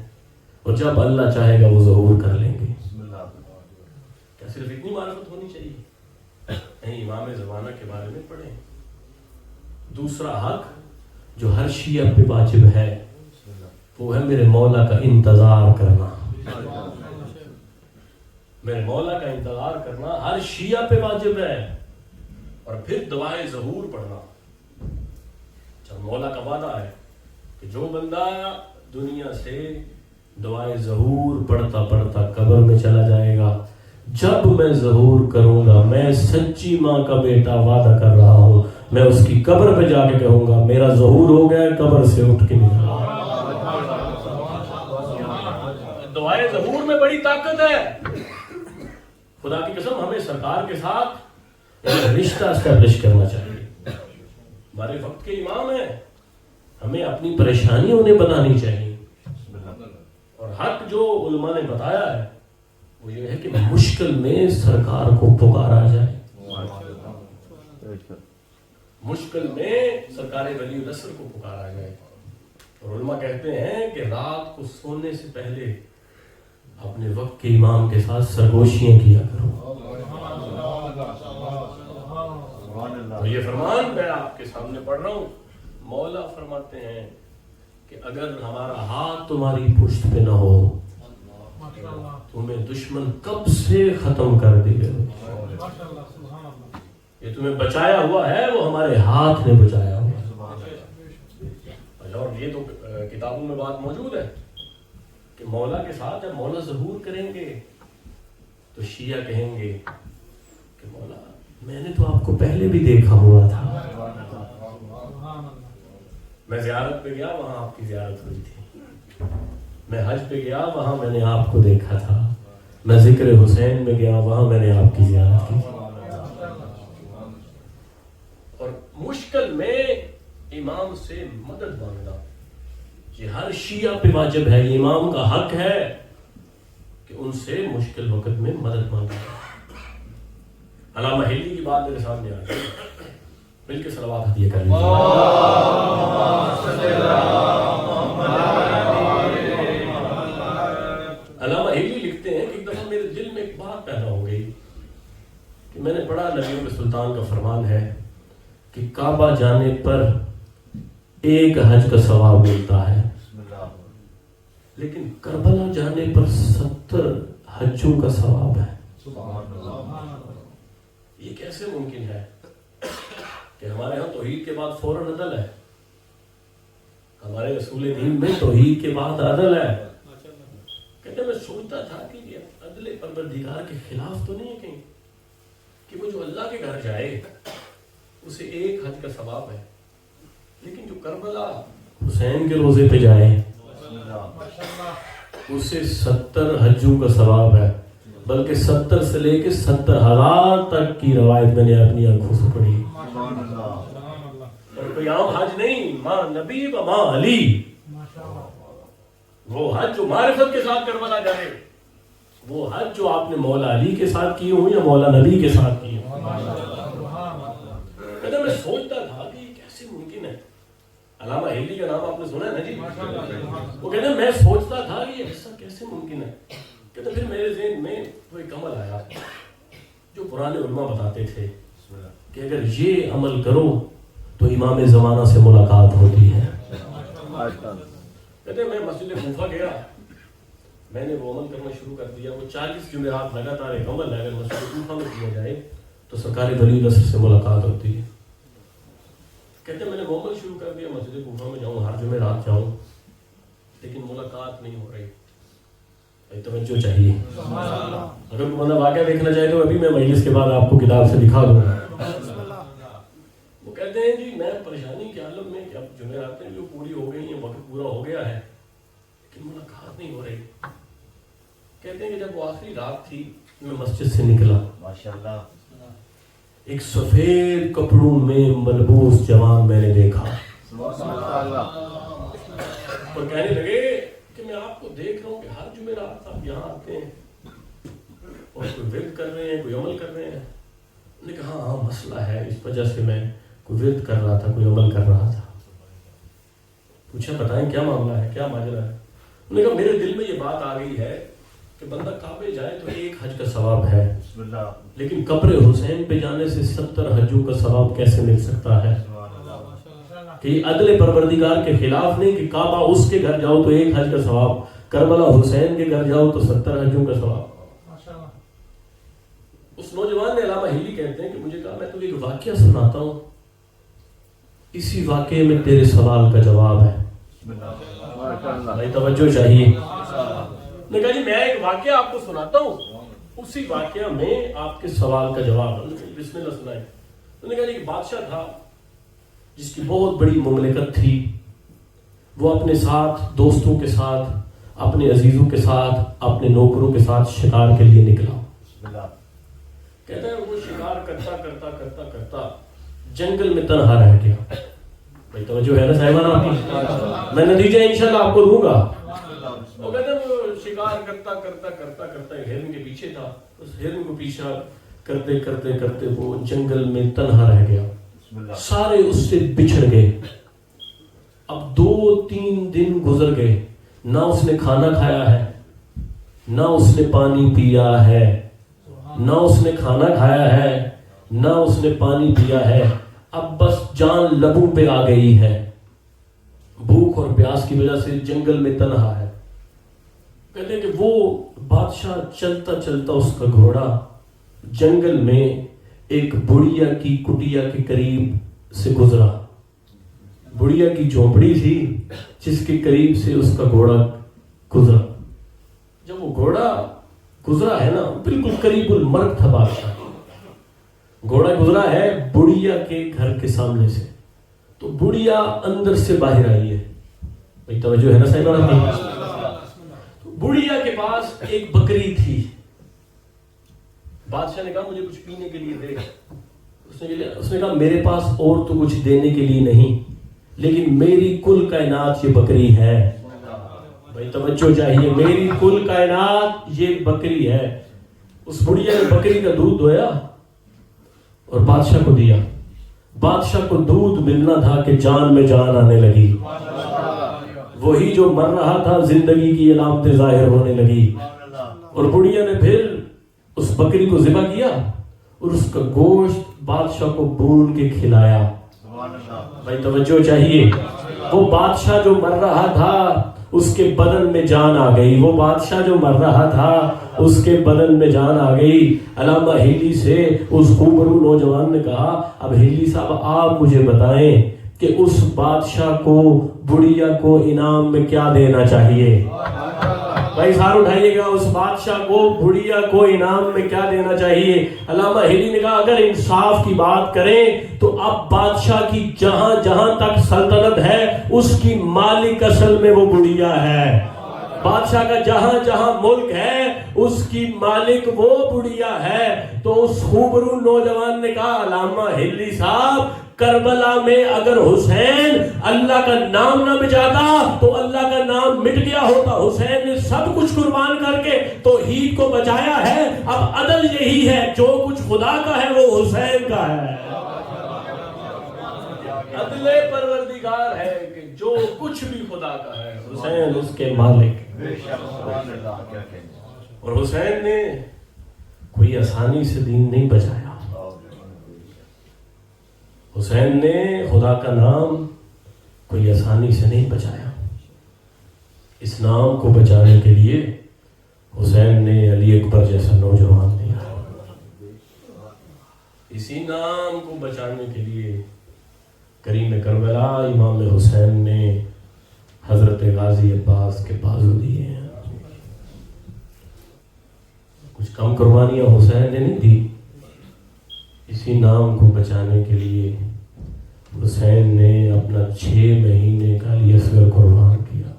اور جب اللہ چاہے گا وہ ظہور کر لیں گے. کیا صرف اتنی معرفت ہونی چاہیے؟ نہیں، امام زمانہ کے بارے میں پڑھیں. دوسرا حق جو ہر شیعہ پہ واجب ہے وہ ہے میرے مولا کا انتظار کرنا. میرے مولا کا انتظار کرنا ہر شیعہ پہ واجب ہے. اور پھر دعائے ظہور پڑھنا. جب مولا کا وعدہ ہے کہ جو بندہ دنیا سے دعائے ظہور پڑھتا پڑھتا قبر میں چلا جائے گا، جب میں ظہور کروں گا، میں سچی ماں کا بیٹا وعدہ کر رہا ہوں، میں اس کی قبر پہ جا کے کہوں گا میرا ظہور ہو گیا، قبر سے اٹھ کے نکلا. دعائے ظہور میں بڑی طاقت ہے. خدا کی قسم ہمیں سرکار کے ساتھ رشتہ اسٹیبلش کرنا چاہیے. ہمارے وقت کے امام ہیں، ہمیں اپنی پریشانی انہیں بتانی چاہیے. اور حق جو علماء نے بتایا ہے وہ یہ ہے کہ مشکل میں سرکار کو پکارا جائے. مشکل میں سرکار ولی النصر کو پکارا جائے. اور علماء کہتے ہیں کہ رات کو سونے سے پہلے اپنے وقت کے امام کے ساتھ سرگوشیاں کیا کرو. اور یہ فرمان میں آپ کے سامنے پڑھ رہا ہوں. مولا فرماتے ہیں کہ اگر ہمارا ہاتھ تمہاری پشت پہ نہ ہو تمہیں دشمن کب سے ختم کر دے. یہ تمہیں بچایا ہوا ہے وہ ہمارے ہاتھ نے بچایا ہوا. اور یہ تو کتابوں میں بات موجود ہے کہ مولا کے ساتھ جب مولا ظہور کریں گے تو شیعہ کہیں گے کہ مولا میں نے تو آپ کو پہلے بھی دیکھا ہوا تھا. میں زیارت پہ گیا وہاں آپ کی زیارت ہوئی تھی. میں حج پہ گیا وہاں میں نے آپ کو دیکھا تھا. میں ذکر حسین میں گیا وہاں میں نے آپ کی زیارت کی تھی. اور مشکل میں امام سے مدد مانگنا یہ ہر شیعہ پہ واجب ہے. یہ امام کا حق ہے کہ ان سے مشکل وقت میں مدد مانگنا. علامہ ہلی کی بات میرے سامنے آ گئی، مل کے صلوات ہدیہ کر لیجیے. علامہ ہلی لکھتے ہیں کہ ایک دفعہ میرے دل میں ایک بات پیدا ہو گئی کہ میں نے پڑھا نبیوں کے سلطان کا فرمان ہے کہ کعبہ جانے پر ایک حج کا ثواب ملتا ہے، لیکن کربلا جانے پر 70 حجوں کا ثواب ہے. یہ کیسے ممکن ہے کہ ہمارے ہاں توحید کے بعد فوراً عدل ہے؟ ہمارے رسول دین میں توحید کے بعد عدل ہے. کہتے میں سوچتا تھا کہ یہ عدل پروردگار کے خلاف تو نہیں ہے کہیں کہ وہ جو اللہ کے گھر جائے اسے ایک حج کا ثواب ہے، لیکن جو کربلا حسین کے روزے پہ جائے اسے 70 حجوں کا ثواب ہے. بلکہ 70 سے لے کے 70,000 تک کی روایت میں نے اپنی آنکھوں سے پڑھی. اور کوئی عام حج نہیں، ماں نبی و ماں علی. وہ حج جو معرفت کے ساتھ کربلا جائے، وہ حج جو آپ نے مولا علی کے ساتھ کی ہوں یا مولا نبی کے ساتھ کی ہوں. کہتے میں سوچتا تھا کہ یہ کیسے ممکن ہے. علامہ ہلی کا نام آپ نے سنا ہے نا جی؟ وہ کہتے ہیں میں سوچتا تھا کہ ایسا کیسے ممکن ہے. کہتے پھر میرے ذہن میں وہ ایک عمل آیا جو پرانے علماء بتاتے تھے کہ اگر یہ عمل کرو تو امام زمانہ سے ملاقات ہوتی ہے. کہتے میں مسجد کوفہ گیا، میں نے وہ عمل کرنا شروع کر دیا. وہ 40 جمعرات لگاتار ایک عمل ہے، اگر مسجد کوفہ میں کیا جائے تو سرکار ولی النصر سے ملاقات ہوتی ہے. کہتے میں نے وہ عمل شروع کر دیا، مسجد کوفہ میں جاؤں، ہر جمعرات جاؤں، لیکن ملاقات نہیں ہو رہی. توجہ چاہیے. اگر کوئی بندہ واقعہ دیکھنا چاہے تو ابھی میں مجلس کے بعد آپ کو کتاب سے دکھا دوں گا. وہ کہتے ہیں جی میں پریشانی کے عالم میں کہ اب جمعراتیں جو پوری ہو گئی ہیں، وقت پورا ہو گیا ہے، لیکن ملاقات نہیں ہو رہی. کہتے ہیں کہ جب وہ آخری رات تھی میں مسجد سے نکلا، ماشاءاللہ ایک سفید کپڑوں میں ملبوس جوان میں نے دیکھا اور کہنے لگے کہ میں آپ کو دیکھ رہا ہوں کہ ہر جمعرات آپ یہاں آتے ہیں اور کوئی ورد کر رہے ہیں، کوئی عمل کر رہے ہیں. انہوں نے کہا ہاں مسئلہ ہے، اس وجہ سے میں کوئی ورد کر رہا تھا، کوئی عمل کر رہا تھا. پوچھا بتائیں کیا معاملہ ہے، کیا ماجرا ہے؟ انہوں نے کہا میرے دل میں یہ بات آ گئی ہے کہ بندہ کعبے جائے تو ایک حج کا ثواب ہے، لیکن قبر حسین پہ جانے سے 70 حجوں کا ثواب کیسے مل سکتا ہے؟ کہ یہ عدل پروردگار کے خلاف نہیں کہ کعبہ اس کے گھر جاؤ تو ایک حج کا ثواب، کربلا حسین کے گھر جاؤ تو 70 حجوں کا ثواب. اس نوجوان نے، علامہ ہلی کہتے ہیں کہ مجھے کہا میں تمہیں ایک واقعہ سناتا ہوں، اسی واقعے میں تیرے سوال کا جواب ہے. بھائی توجہ چاہیے. نے کہا جی میں ایک واقعہ آپ کو سناتا ہوں، اسی واقعہ میں آپ کے سوال کا جواب ہے. بسم اللہ سنائیں. انہوں نے کہا جی ایک بادشاہ تھا جس کی بہت بڑی مملکت تھی. وہ اپنے ساتھ، دوستوں کے ساتھ، اپنے عزیزوں کے ساتھ، اپنے نوکروں کے ساتھ شکار کے لیے نکلا. کہتا ہے وہ شکار کرتا کرتا کرتا کرتا جنگل میں تنہا رہ گیا. بھائی توجہ ہے نا صاحبان آپ کی؟ میں نتیجہ انشاءاللہ آپ کو دوں گا. وہ کہتا ہے وہ شکار کرتا کرتا کرتا کرتا ایک ہرن کے پیچھے تھا. اس ہرن کو پیچھا کرتے کرتے کرتے وہ جنگل میں تنہا رہ گیا. سارے اس سے بچھڑ گئے. اب 2-3 دن گزر گئے، نہ اس نے کھانا کھایا ہے، نہ اس نے پانی پیا ہے، نہ اس نے کھانا کھایا ہے، نہ اس نے پانی پیا ہے. اب بس جان لبوں پہ آ گئی ہے، بھوک اور پیاس کی وجہ سے جنگل میں تنہا ہے. کہتے ہیں کہ وہ بادشاہ چلتا چلتا اس کا گھوڑا جنگل میں ایک بڑھیا کی کٹیا کے قریب سے گزرا. بڑھیا کی جھونپڑی تھی جس کے قریب سے اس کا گھوڑا گزرا. جب وہ گھوڑا گزرا ہے نا، بالکل قریب المرگ تھا بادشاہ. گھوڑا گزرا ہے بڑھیا کے گھر کے سامنے سے، تو بڑھیا اندر سے باہر آئی ہے. بھائی توجہ ہے نا صاحب؟ بڑھیا کے پاس ایک بکری تھی. بادشاہ نے کہا مجھے کچھ پینے کے لیے دے. اس نے کہا میرے پاس اور تو کچھ دینے کے لیے نہیں، لیکن میری کل کائنات یہ بکری ہے. بھائی توجہ چاہیے، میری کل کائنات یہ بکری ہے. اس بڑھیا نے بکری کا دودھ دویا اور بادشاہ کو دیا. بادشاہ کو دودھ ملنا تھا کہ جان میں جان آنے لگی. وہی جو مر رہا تھا زندگی کی علامتیں ظاہر ہونے لگی. اور بڑھیا نے پھر اس بکری کو ذبح کیا اور اس کا گوشت بادشاہ کو بھون کے کھلایا. بھائی توجہ چاہیے. وہ بادشاہ جو مر رہا تھا اس کے بدن میں جان آ گئی. وہ بادشاہ جو مر رہا تھا اس کے بدن میں جان آ گئی. علامہ ہیلی سے اس خوبرو نوجوان نے کہا اب ہیلی صاحب آپ مجھے بتائیں کہ اس بادشاہ کو، بڑھیا کو انعام میں کیا دینا چاہیے؟ بھائی سار اٹھائیے گا. اس بادشاہ کو، بڑھیا کو انعام میں کیا دینا چاہیے؟ علامہ ہیلی نے کہا اگر انصاف کی بات کریں تو اب بادشاہ کی جہاں جہاں تک سلطنت ہے اس کی مالک اصل میں وہ بڑھیا ہے. بادشاہ کا جہاں جہاں ملک ہے اس کی مالک وہ بڑھیا ہے. تو اس خوبرو نوجوان نے کہا علامہ ہیلی صاحب کربلا میں اگر حسین اللہ کا نام نہ بچاتا تو اللہ کا نام مٹ گیا ہوتا. حسین نے سب کچھ قربان کر کے توحید کو بچایا ہے. اب عدل یہی ہے، جو کچھ خدا کا ہے وہ حسین کا ہے. عدل پروردگار ہے کہ جو کچھ بھی خدا کا ہے حسین اس کے مالک. اور حسین نے کوئی آسانی سے دین نہیں بچایا. حسین نے خدا کا نام کوئی آسانی سے نہیں بچایا. اس نام کو بچانے کے لیے حسین نے علی اکبر جیسا نوجوان دیا. اسی نام کو بچانے کے لیے کریم کربلا امام حسین نے حضرت غازی عباس کے بازو دیے ہیں. کچھ کم قربانیاں حسین نے نہیں دی. اسی نام کو بچانے کے لیے حسین نے اپنا 6 مہینے کا علی اصغر قربان کیا.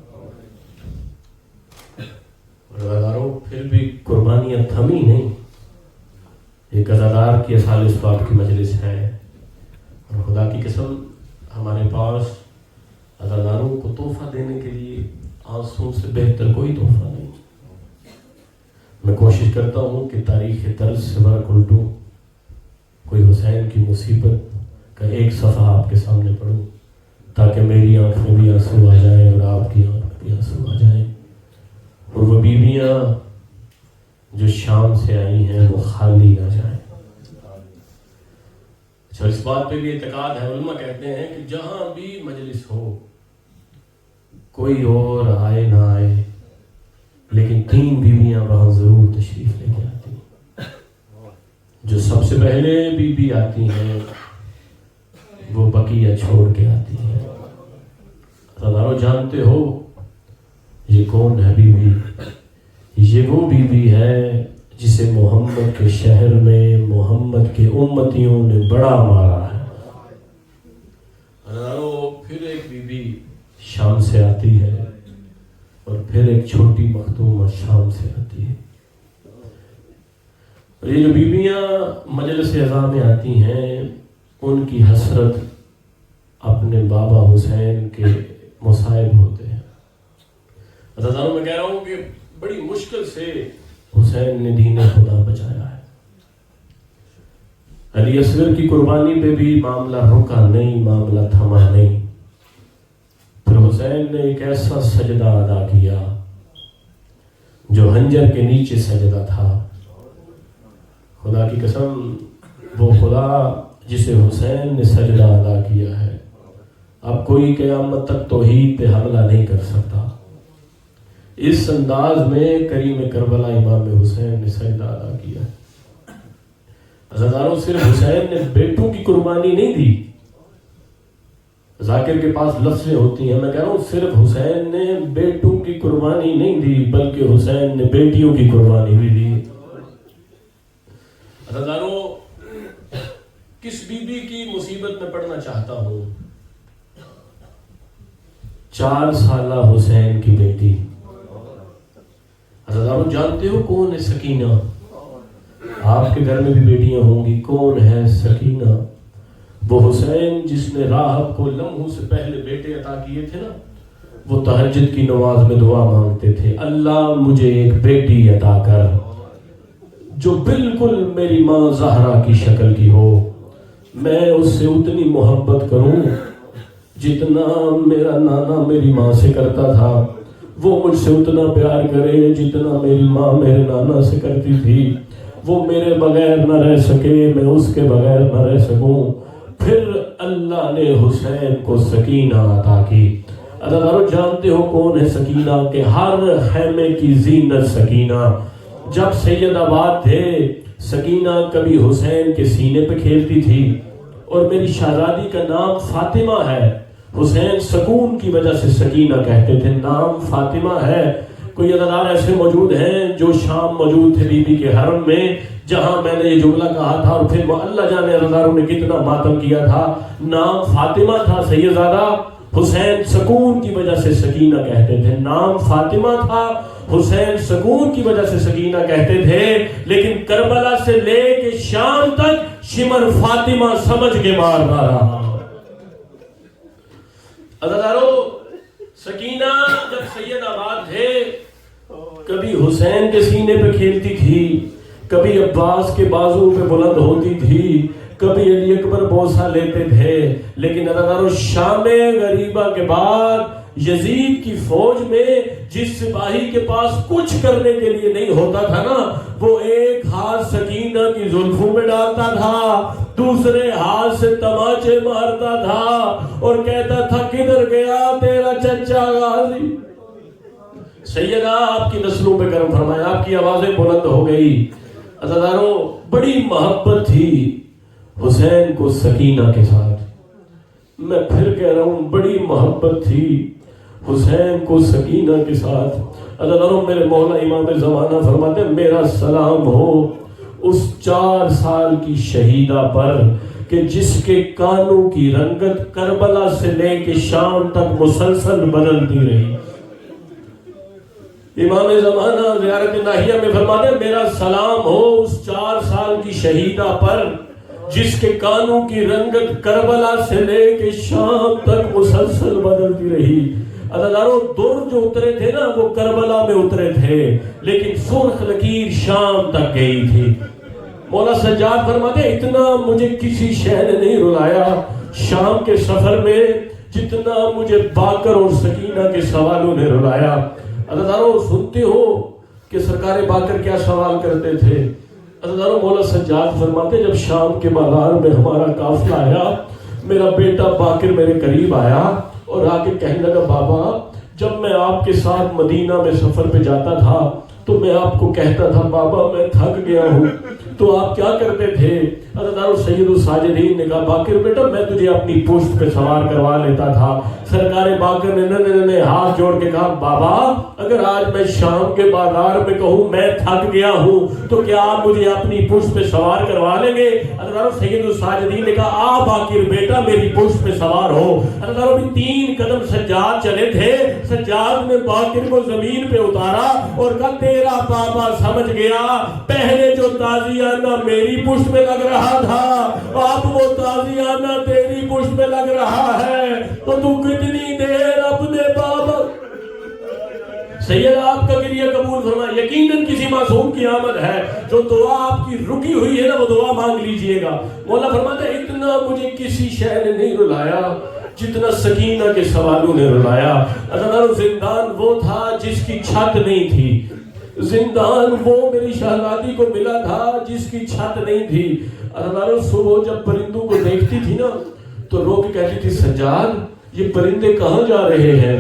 اور پھر بھی قربانیاں تھمی نہیں. ایک عزادار کی اصال اسباب کی مجلس ہے، اور خدا کی قسم ہمارے پاس عزاداروں کو تحفہ دینے کے لیے آنسوں سے بہتر کوئی تحفہ نہیں۔ میں کوشش کرتا ہوں کہ تاریخ طرز سے ورق الٹوں، کوئی حسین کی مصیبت کا ایک صفحہ آپ کے سامنے پڑھوں تاکہ میری آنکھ میں بھی آنسو آ جائیں اور آپ کی آنکھ میں بھی آنسو آ جائیں، اور وہ بیویاں جو شام سے آئی ہیں وہ خالی نہ جائیں۔ اچھا، اس بات پہ بھی اعتقاد ہے، علماء کہتے ہیں کہ جہاں بھی مجلس ہو، کوئی اور آئے نہ آئے، لیکن 3 بیویاں وہاں ضرور تشریف لے کے آتی ہیں۔ جو سب سے پہلے بی بی آتی ہیں وہ بقیہ چھوڑ کے آتی ہیں۔ عزادارو جانتے ہو یہ کون ہے بی بی؟ یہ وہ بی بی ہے جسے محمد کے شہر میں محمد کے امتیوں نے بڑا مارا ہے۔ عزادارو پھر ایک بی بی شام سے آتی ہے، اور پھر ایک چھوٹی مختومہ شام سے آتی ہے۔ اور یہ جو بیویاں مجلس عزا میں آتی ہیں، ان کی حسرت اپنے بابا حسین کے مصائب ہوتے ہیں۔ عزاداروں میں کہہ رہا ہوں کہ بڑی مشکل سے حسین نے دین خدا بچایا ہے۔ علی اصغر کی قربانی پہ بھی معاملہ رکا نہیں، معاملہ تھما نہیں۔ پھر حسین نے ایک ایسا سجدہ ادا کیا جو حنجر کے نیچے سجدہ تھا۔ خدا کی قسم وہ خدا جسے حسین نے سجدہ ادا کیا ہے، اب کوئی قیامت تک توحید پہ حملہ نہیں کر سکتا۔ اس انداز میں کریم کربلا امام حسین نے سجدہ ادا کیا۔ عزاداروں صرف حسین نے بیٹوں کی قربانی نہیں دی، ذاکر کے پاس لفظیں ہوتی ہیں، میں کہہ رہا ہوں صرف حسین نے بیٹوں کی قربانی نہیں دی بلکہ حسین نے بیٹیوں کی قربانی بھی دی۔ عزاداروں کس بی بی کی مصیبت میں پڑھنا چاہتا ہوں؟ 4 سالہ حسین کی بیٹی۔ عزاداروں جانتے ہو کون ہے سکینہ؟ آپ کے گھر میں بھی بیٹیاں ہوں گی، کون ہے سکینہ؟ وہ حسین جس نے راہب کو لمحوں سے پہلے بیٹے عطا کیے تھے نا، وہ تہجد کی نماز میں دعا مانگتے تھے، اللہ مجھے ایک بیٹی عطا کر جو بالکل میری ماں زہرا کی شکل کی ہو، میں اس سے اتنی محبت کروں جتنا میرا نانا میری ماں سے کرتا تھا، وہ مجھ سے اتنا پیار کرے جتنا میری ماں میرے نانا سے کرتی تھی، وہ میرے بغیر نہ رہ سکے، میں اس کے بغیر نہ رہ سکوں۔ پھر اللہ نے حسین کو سکینہ عطا کی۔ عزادارو جانتے ہو کون ہے سکینہ؟ کہ ہر خیمے کی زینت سکینہ۔ جب سید آباد تھے، سکینہ کبھی حسین کے سینے پہ کھیلتی تھی، اور میری شہزادی کا نام فاطمہ ہے، حسین سکون کی وجہ سے سکینہ کہتے تھے، نام فاطمہ ہے۔ کوئی عزادار ایسے موجود ہیں جو شام موجود تھے بی بی کے حرم میں، جہاں میں نے یہ جملہ کہا تھا، اور پھر وہ اللہ جانے عزاداروں نے کتنا ماتم کیا تھا، نام فاطمہ تھا سیدزادہ، حسین سکون کی وجہ سے سکینہ کہتے تھے، نام فاطمہ تھا، حسین سکون کی وجہ سے سکینہ کہتے تھے، لیکن کربلا سے لے کے شام تک شمر فاطمہ سمجھ کے مارتا رہا۔ عزادارو سکینہ جب سید آباد تھے، کبھی حسین کے سینے پہ کھیلتی تھی، کبھی عباس کے بازو پہ بلند ہوتی تھی، کبھی علی اکبر بوسہ لیتے تھے، لیکن عزادارو شام غریبہ کے بعد یزید کی فوج میں جس سپاہی کے پاس کچھ کرنے کے لیے نہیں ہوتا تھا نا، وہ ایک ہاتھ سکینہ کی زلفوں میں ڈالتا تھا، دوسرے ہاتھ سے تماچے مارتا تھا، اور کہتا تھا کدھر گیا تیرا چچا غازی؟ سیدہ آپ کی نسلوں پہ کرم فرمایا، آپ کی آوازیں بلند ہو گئی۔ عزاداروں بڑی محبت تھی حسین کو سکینہ کے ساتھ، میں پھر کہہ رہا ہوں بڑی محبت تھی حسین کو سکینہ کے ساتھ۔ عزاداروں میرے مولا امام زمانہ فرماتے ہیں میرا سلام ہو اس 4 سال کی شہیدہ پر کہ جس کے کانوں کی رنگت کربلا سے لے کے شام تک مسلسل بدلتی رہی۔ امام زمانہ زیارت ناہیہ میں فرماتے ہیں میرا سلام ہو اس 4 سال کی شہیدہ پر جس کے کانوں کی رنگت کربلا سے لے کے شام تک مسلسل بدلتی رہی. عزیزانو دور جو اترے تھے نا وہ کربلا میں اترے تھے لیکن سرخ لکیر شام تک گئی تھی. مولا سجاد فرماتے ہیں اتنا مجھے کسی شے نے نہیں رلایا شام کے سفر میں جتنا مجھے باقر اور سکینہ کے سوالوں نے رلایا. عزیزانو سنتے ہو کہ سرکار باقر کیا سوال کرتے تھے. عزیزانو مولا سجاد فرماتے جب شام کے بازار میں ہمارا قافلہ آیا میرا بیٹا باقر میرے قریب آیا اور آگے کہنے لگا بابا جب میں آپ کے ساتھ مدینہ میں سفر پہ جاتا تھا تو میں آپ کو کہتا تھا بابا میں تھک گیا ہوں تو آپ کیا کرتے تھے. حضرت سید الساجدین نے کہا باقر بیٹا میں تجھے اپنی پشت پہ سوار کروا لیتا تھا. سرکار باقر نے ننے ہاتھ جوڑ کے کہا بابا اگر آج میں شام کے بازار میں کہوں میں تھک گیا ہوں تو کیا آپ مجھے اپنی پشت پہ سوار کروا لیں گے. حضرت سید الساجدین نے کہا آ باقر بیٹا میری پشت پہ سوار ہو. حضرت 3 قدم سجاد چلے تھے. سجاد نے باقر کو زمین پہ اتارا اور کہا تیرا بابا سمجھ گیا پہلے جو تازیانہ میری پشت میں لگ رہا تھا اب وہ تازیانہ تیری پشت میں لگ رہا ہے تو تو کتنی دیر اپنے بابا. سید آپ کا گریہ قبول فرمائے. یقیناً کسی معصوم کی آمد ہے جو دعا آپ کی رکی ہوئی ہے نا وہ دعا مانگ لیجئے گا. مولا فرماتا ہے اتنا مجھے کسی شے نے نہیں رلایا جتنا سکینہ کے سوالوں نے رلایا. حضرت زندان وہ تھا جس کی چھت نہیں تھی. زندان وہ میری شہزادی کو ملا تھا جس کی چھت نہیں تھی. حضرت صبح جب پرندوں کو دیکھتی تھی نا تو رو کے کہتی تھی سجاد یہ پرندے کہاں جا رہے ہیں.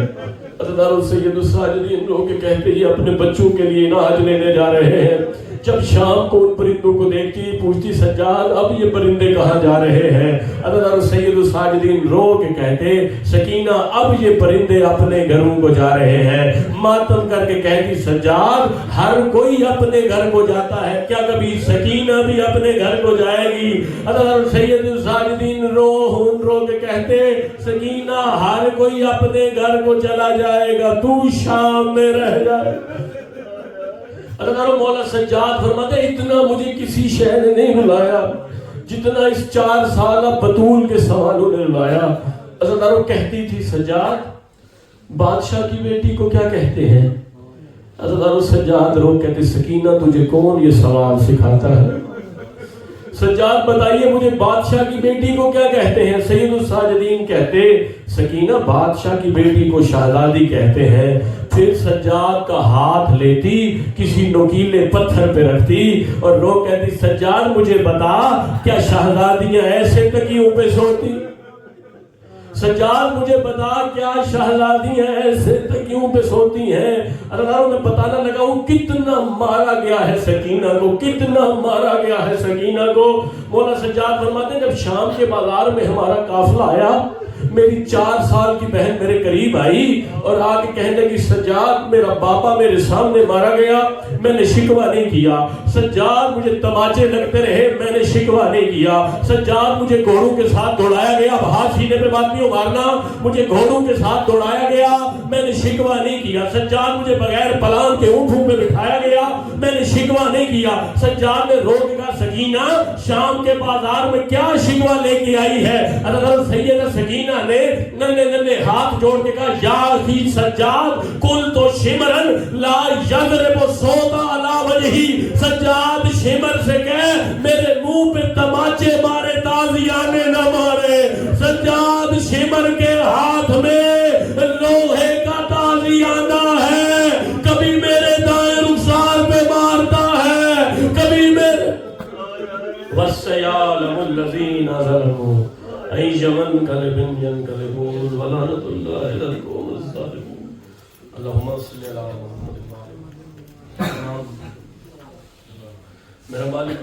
حضرت سید الساجدین رو کے کہتے یہ اپنے بچوں کے لیے اناج لینے جا رہے ہیں. جب شام کو ان پرندوں کو دیکھتی پوچھتی سجاد اب یہ پرندے کہاں جا رہے ہیں. حضرت سید الساجدین رو کے کہتے سکینہ اب یہ پرندے اپنے گھروں کو جا رہے ہیں. ماتم کر کے کہتی سجاد ہر کوئی اپنے گھر کو جاتا ہے کیا کبھی سکینہ بھی اپنے گھر کو جائے گی. حضرت سید الساجدین رو کے کہتے سکینہ ہر کوئی اپنے گھر کو چلا جائے گا تو شام میں رہ جائے. حضرت مولا سجاد فرماتے اتنا مجھے کسی شے نے نہیں رلایا جتنا اس 4 سالہ بطول کے سوالوں نے رلایا. حضرت کہتی تھی سجاد بادشاہ کی بیٹی کو کیا کہتے ہیں. حضرت سجاد رو کہتے سکینہ تجھے کون یہ سوال سکھاتا ہے. سجاد بتائیے مجھے بادشاہ کی بیٹی کو کیا کہتے ہیں. سید الساجدین کہتے سکینہ بادشاہ کی بیٹی کو شہزادی کہتے ہیں. پھر سجاد کا ہاتھ لیتی کسی نوکیلے پتھر پہ رکھتی اور رو کہتی سجاد مجھے بتا کیا شہزادیاں ایسے تکیوں پہ سوتی. سجاد مجھے بتا کیا شہزادیاں ایسے تکیوں پہ سوتی ہیں. اللہ میں بتانا لگا ہوں کتنا مارا گیا ہے سکینہ کو کتنا مارا گیا ہے سکینہ کو. مولا سجاد فرماتے ہیں جب شام کے بازار میں ہمارا قافلہ آیا میری 4 سال کی بہن میرے قریب آئی اور آگے کہنے لگی سجاد میرا باپا میرے سامنے مارا گیا میں نے شکوہ نہیں کیا. سجاد مجھے تماچے لگتے رہے میں نے شکوہ نہیں کیا. سجاد مجھے گھوڑوں کے ساتھ دوڑایا گیا. اب ہاتھ سینے پہ بات نہیں مارنا. مجھے گھوڑوں کے ساتھ دوڑایا گیا میں نے شکوہ نہیں کیا. سجاد مجھے بغیر پلان کے اونٹوں پہ بٹھایا گیا میں نے شکوہ نہیں کیا. سجاد نے رو کے کہا سکینہ شام کے بازار میں کیا شکوہ لے کے آئی ہے. حضرت سیدہ سکینہ نے ننے ہاتھ جوڑ کے کہا یا اخی سجاد کل تو شمرن لا یضرب صوتا علی وجہی. سجاد شمر سے کہہ میرے منہ پہ تماچے مارے تازیانے نہ مارے. سجاد شمر کے ہاتھ میں لوہے کا تازیانہ ہے کبھی میرے دائیں رخسار پہ مارتا ہے کبھی میرے وَسَيَعْلَمُ الَّذِينَ ظَلَمُوا أَيَّ مُنْقَلِبٍ يَنْقَلِبُونَ وَلَعْنَةُ اللَّهِ عَلَى الْقَوْمِ الظَّالِمِينَ. اللهم صل على محمد. میرا مالک